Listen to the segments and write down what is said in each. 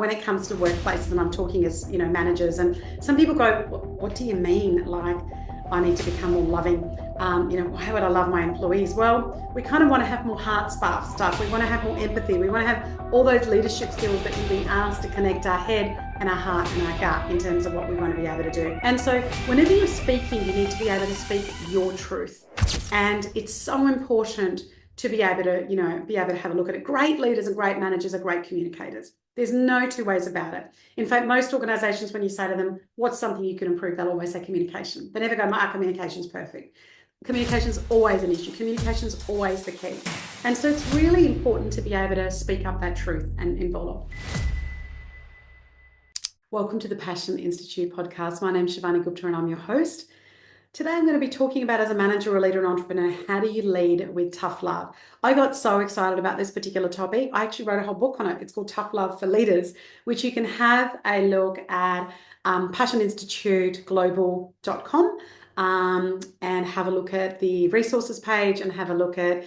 when it comes to workplaces, and I'm talking as managers, and some people go, what do you mean, like I need to become more loving? Why would I love my employees? Well, we kind of want to have more heart spark stuff. We want to have more empathy. We want to have all those leadership skills that we've been asked to connect our head and our heart and our gut in terms of what we want to be able to do. And so whenever you're speaking, you need to be able to speak your truth. And it's so important to be able to have a look at it. Great leaders and great managers are great communicators. There's no two ways about it. In fact, most organizations, when you say to them, what's something you can improve, they'll always say communication. They never go, our communication's perfect. Communication's always an issue. Communication's always the key. And so it's really important to be able to speak up that truth and in Bolo. Welcome to the Passion Institute podcast. My name's Shivani Gupta and I'm your host. Today I'm going to be talking about, as a manager, a leader, an entrepreneur, how do you lead with tough love? I got so excited about this particular topic. I actually wrote a whole book on it. It's called Tough Love for Leaders, which you can have a look at passioninstituteglobal.com and have a look at the resources page and have a look at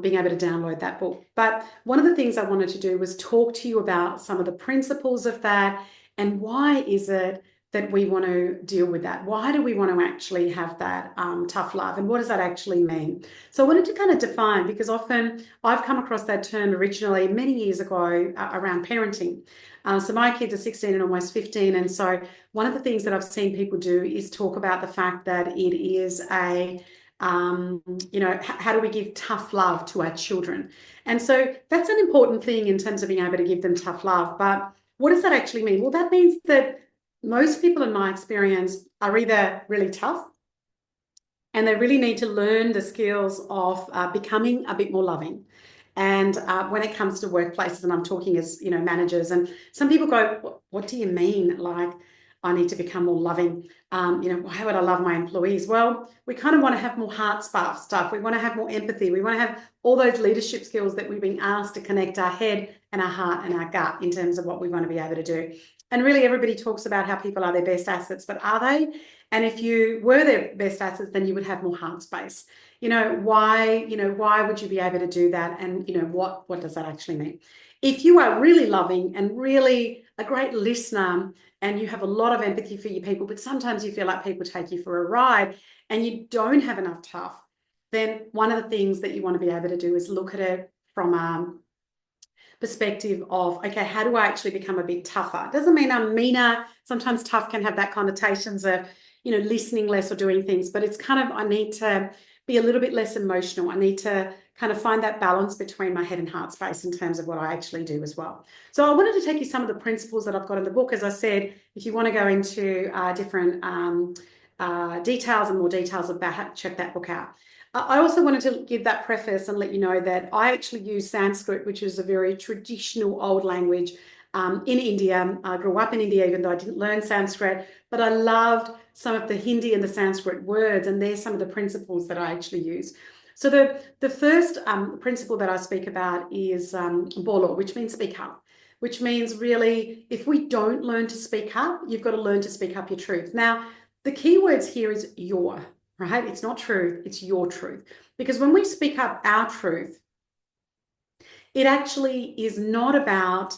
being able to download that book. But one of the things I wanted to do was talk to you about some of the principles of that and why is it that we want to deal with that. Why do we want to actually have that tough love? And what does that actually mean? So I wanted to kind of define, because often I've come across that term originally many years ago around parenting. So my kids are 16 and almost 15. And so one of the things that I've seen people do is talk about the fact that it is how do we give tough love to our children? And so that's an important thing in terms of being able to give them tough love. But what does that actually mean? Well, that means that most people, in my experience, are either really tough and they really need to learn the skills of becoming a bit more loving. And when it comes to workplaces, and I'm talking as managers, and some people go, what do you mean, like I need to become more loving? Why would I love my employees? Well, we kind of want to have more heart spark stuff. We want to have more empathy. We want to have all those leadership skills that we've been asked to connect our head and our heart and our gut in terms of what we want to be able to do. And really, everybody talks about how people are their best assets, but are they? And if you were their best assets, then you would have more heart space. Why would you be able to do that? And what does that actually mean? If you are really loving and really a great listener and you have a lot of empathy for your people, but sometimes you feel like people take you for a ride and you don't have enough tough, then one of the things that you want to be able to do is look at it from a perspective of, okay, how do I actually become a bit tougher? It doesn't mean I'm meaner. Sometimes tough can have that connotations of, listening less or doing things, but it's kind of, I need to be a little bit less emotional. I need to kind of find that balance between my head and heart space in terms of what I actually do as well. So I wanted to take you some of the principles that I've got in the book. As I said, if you want to go into different details and more details about it, check that book out. I also wanted to give that preface and let you know that I actually use Sanskrit, which is a very traditional old language in India. I grew up in India, even though I didn't learn Sanskrit, but I loved some of the Hindi and the Sanskrit words, and they're some of the principles that I actually use. So the first principle that I speak about is Bolo, which means speak up, which means really, if we don't learn to speak up, you've got to learn to speak up your truth. Now, the key words here is your, right? It's not truth, it's your truth. Because when we speak up our truth, it actually is not about,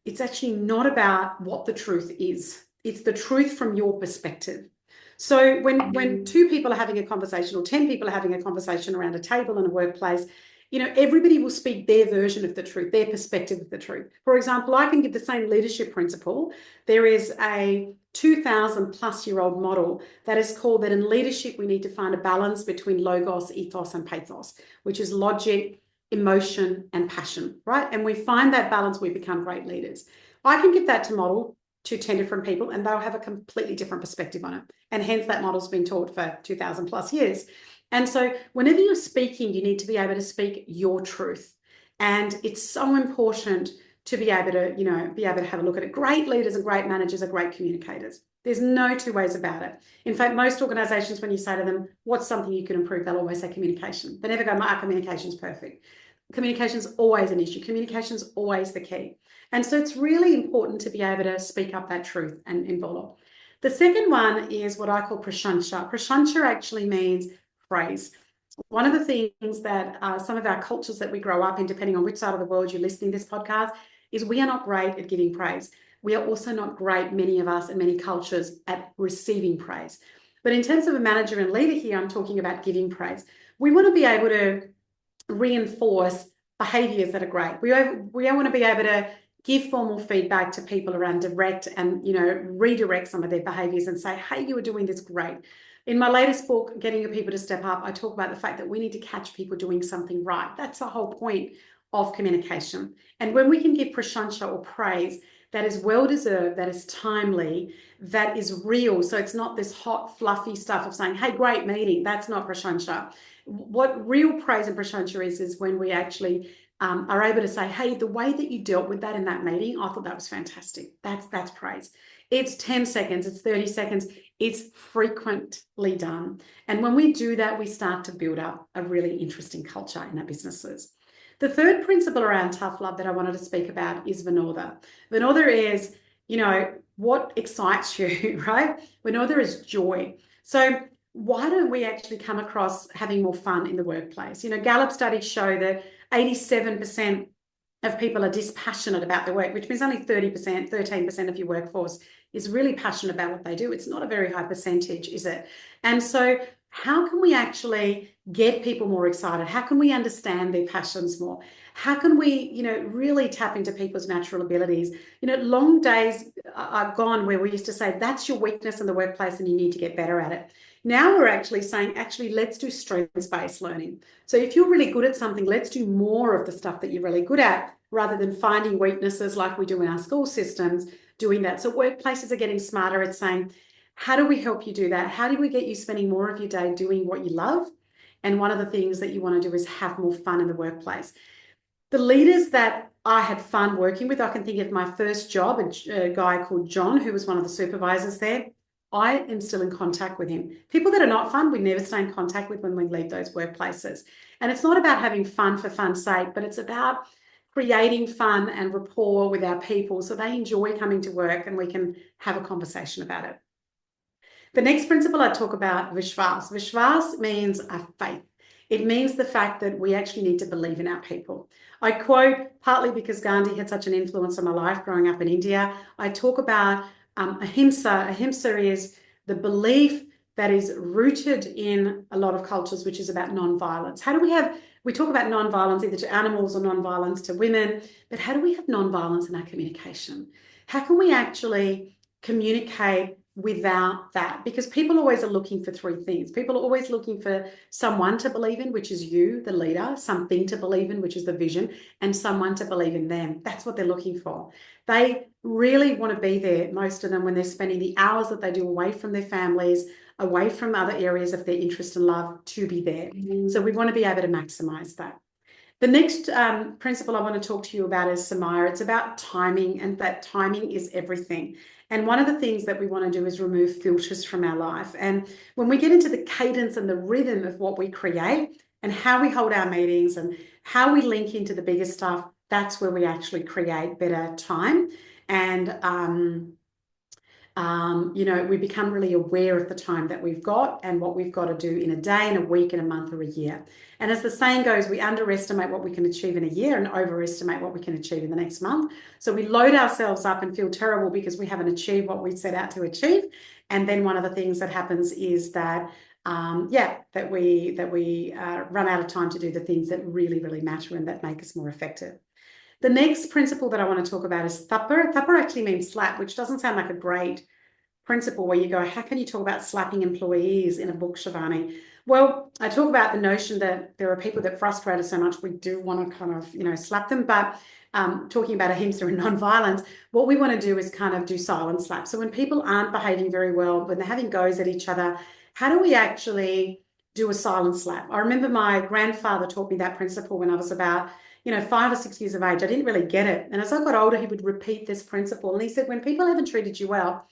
it's actually not about what the truth is. It's the truth from your perspective. So when two people are having a conversation or 10 people are having a conversation around a table in a workplace, everybody will speak their version of the truth, their perspective of the truth. For example, I can give the same leadership principle. There is a 2,000 plus year old model that is called that in leadership, we need to find a balance between logos, ethos, and pathos, which is logic, emotion, and passion, right? And we find that balance, we become great leaders. I can give that to model to 10 different people and they'll have a completely different perspective on it. And hence that model's been taught for 2,000 plus years. And so whenever you're speaking, you need to be able to speak your truth. And it's so important to be able to have a look at it. Great leaders and great managers are great communicators. There's no two ways about it. In fact, most organizations, when you say to them, what's something you can improve, they'll always say communication. They never go, our communication's perfect. Communication's always an issue. Communication's always the key. And so it's really important to be able to speak up that truth and in Bolo. The second one is what I call Prashantsha. Prashantsha actually means praise. one of the things that some of our cultures that we grow up in, depending on which side of the world you're listening to this podcast, is we are not great at giving praise. We are also not great, many of us and many cultures, at receiving praise. But in terms of a manager and leader here, I'm talking about giving praise. We want to be able to reinforce behaviors that are great. We want to be able to give formal feedback to people around direct and, redirect some of their behaviors and say, hey, you were doing this great. In my latest book, Getting Your People to Step Up, I talk about the fact that we need to catch people doing something right. That's the whole point of communication. And when we can give prashantsha or praise that is well-deserved, that is timely, that is real, so it's not this hot, fluffy stuff of saying, hey, great meeting. That's not prashantsha. What real praise and prashantsha is when we actually are able to say, hey, the way that you dealt with that in that meeting, I thought that was fantastic. That's praise. It's 10 seconds, it's 30 seconds, it's frequently done. And when we do that, we start to build up a really interesting culture in our businesses. The third principle around tough love that I wanted to speak about is Vinodha. Vinodha is, what excites you, right? Vinodha is joy. So why don't we actually come across having more fun in the workplace? Gallup studies show that 87% of people are dispassionate about their work, which means only 30%, 13% of your workforce is really passionate about what they do. It's not a very high percentage, is it? And so how can we actually get people more excited? How can we understand their passions more? How can we, really tap into people's natural abilities? Long days are gone where we used to say, that's your weakness in the workplace and you need to get better at it. Now we're actually saying, let's do strengths-based learning. So if you're really good at something, let's do more of the stuff that you're really good at rather than finding weaknesses like we do in our school systems, doing that. So workplaces are getting smarter at saying, how do we help you do that? How do we get you spending more of your day doing what you love? And one of the things that you want to do is have more fun in the workplace. The leaders that I had fun working with, I can think of my first job, a guy called John, who was one of the supervisors there. I am still in contact with him. People that are not fun, we never stay in contact with when we leave those workplaces. And it's not about having fun for fun's sake, but it's about creating fun and rapport with our people so they enjoy coming to work and we can have a conversation about it. The next principle I talk about, Vishwas. Vishwas means a faith. It means the fact that we actually need to believe in our people. I quote, partly because Gandhi had such an influence on my life growing up in India, I talk about ahimsa. Ahimsa is the belief that is rooted in a lot of cultures, which is about non-violence. How do we talk about non-violence either to animals or non-violence to women, but how do we have non-violence in our communication? How can we actually communicate without that? Because people always are looking for three things. People are always looking for someone to believe in, which is you, the leader, something to believe in, which is the vision, and someone to believe in them. That's what they're looking for. They really want to be there, most of them, when they're spending the hours that they do away from their families, away from other areas of their interest and love, to be there. So we want to be able to maximize that. The next principle I want to talk to you about is Samaya. It's about timing, and that timing is everything. And one of the things that we want to do is remove filters from our life. And when we get into the cadence and the rhythm of what we create and how we hold our meetings and how we link into the bigger stuff, that's where we actually create better time. And we become really aware of the time that we've got and what we've got to do in a day, in a week, in a month, or a year. And as the saying goes, we underestimate what we can achieve in a year and overestimate what we can achieve in the next month. So we load ourselves up and feel terrible because we haven't achieved what we set out to achieve. And then one of the things that happens is that we run out of time to do the things that really, really matter and that make us more effective. The next principle that I want to talk about is thappa. Thappa actually means slap, which doesn't sound like a great principle where you go, how can you talk about slapping employees in a book, Shivani? Well, I talk about the notion that there are people that frustrate us so much we do want to kind of, slap them. But talking about ahimsa and non-violence, what we want to do is kind of do silent slap. So when people aren't behaving very well, when they're having goes at each other, how do we actually do a silent slap? I remember my grandfather taught me that principle when I was about 5 or 6 years of age. I didn't really get it. And as I got older, he would repeat this principle. And he said, when people haven't treated you well,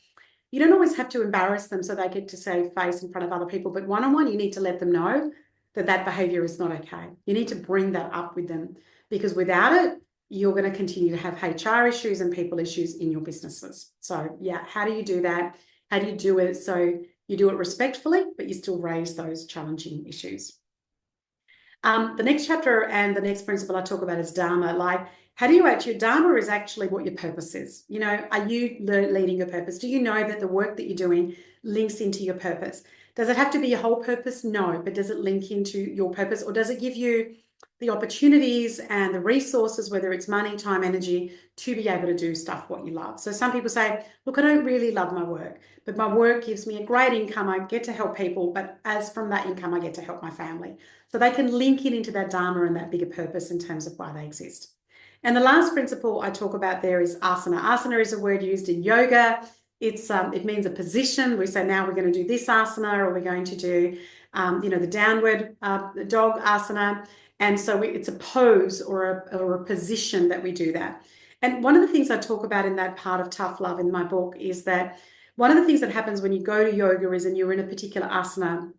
you don't always have to embarrass them so they get to save face in front of other people. But one-on-one, you need to let them know that that behavior is not okay. You need to bring that up with them, because without it, you're going to continue to have HR issues and people issues in your businesses. So yeah, how do you do that? How do you do it so you do it respectfully, but you still raise those challenging issues? The next chapter and the next principle I talk about is Dharma. Like, how do you actually, Dharma is actually what your purpose is. You know, are you leading your purpose? Do you know that the work that you're doing links into your purpose? Does it have to be your whole purpose? No, but does it link into your purpose, or does it give you the opportunities and the resources, whether it's money, time, energy, to be able to do stuff what you love? So some people say, look, I don't really love my work, but my work gives me a great income. I get to help people, but as from that income, I get to help my family. So they can link it into that Dharma and that bigger purpose in terms of why they exist. And the last principle I talk about there is asana. Asana is a word used in yoga. It means a position. We say, now we're going to do this asana, or we're going to do, the downward dog asana. And so it's a pose or a position that we do that. And one of the things I talk about in that part of Tough Love in my book is that one of the things that happens when you go to yoga is, and you're in a particular asana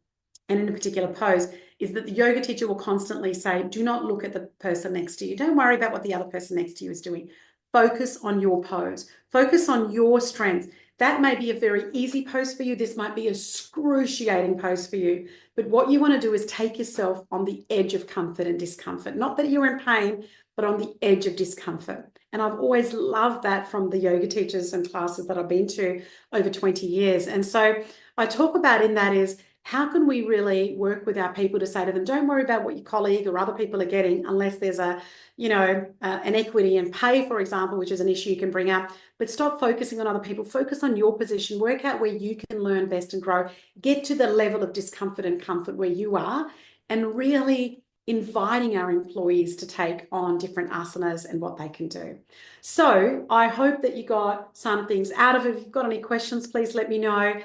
and in a particular pose, is that the yoga teacher will constantly say, do not look at the person next to you. Don't worry about what the other person next to you is doing. Focus on your pose. Focus on your strengths. That may be a very easy pose for you. This might be a excruciating pose for you. But what you want to do is take yourself on the edge of comfort and discomfort. Not that you're in pain, but on the edge of discomfort. And I've always loved that from the yoga teachers and classes that I've been to over 20 years. And so I talk about in that is, how can we really work with our people to say to them, don't worry about what your colleague or other people are getting, unless there's an equity in pay, for example, which is an issue you can bring up. But stop focusing on other people. Focus on your position. Work out where you can learn best and grow. Get to the level of discomfort and comfort where you are, and really inviting our employees to take on different asanas and what they can do. So I hope that you got some things out of it. If you've got any questions, please let me know.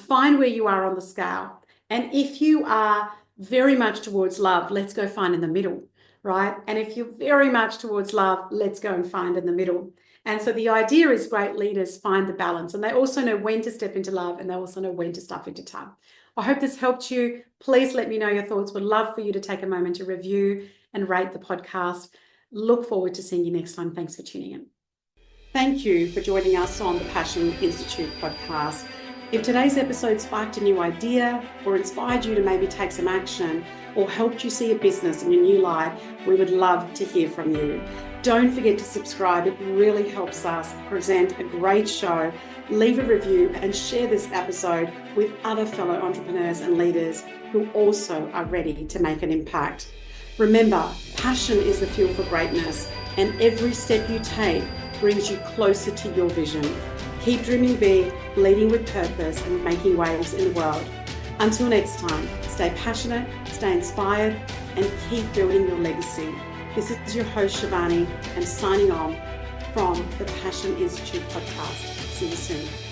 Find where you are on the scale. And if you are very much towards love, let's go find in the middle, right? And if you're very much towards love, let's go and find in the middle. And so the idea is great leaders find the balance, and they also know when to step into love, and they also know when to step into tough. I hope this helped you. Please let me know your thoughts. Would love for you to take a moment to review and rate the podcast. Look forward to seeing you next time. Thanks for tuning in. Thank you for joining us on the Passion Institute podcast. If today's episode sparked a new idea, or inspired you to maybe take some action, or helped you see a business in a new light, we would love to hear from you. Don't forget to subscribe. It really helps us present a great show. Leave a review and share this episode with other fellow entrepreneurs and leaders who also are ready to make an impact. Remember, passion is the fuel for greatness, and every step you take brings you closer to your vision. Keep dreaming big, leading with purpose, and making waves in the world. Until next time, stay passionate, stay inspired, and keep building your legacy. This is your host, Shivani, and signing on from the Passion Institute podcast. See you soon.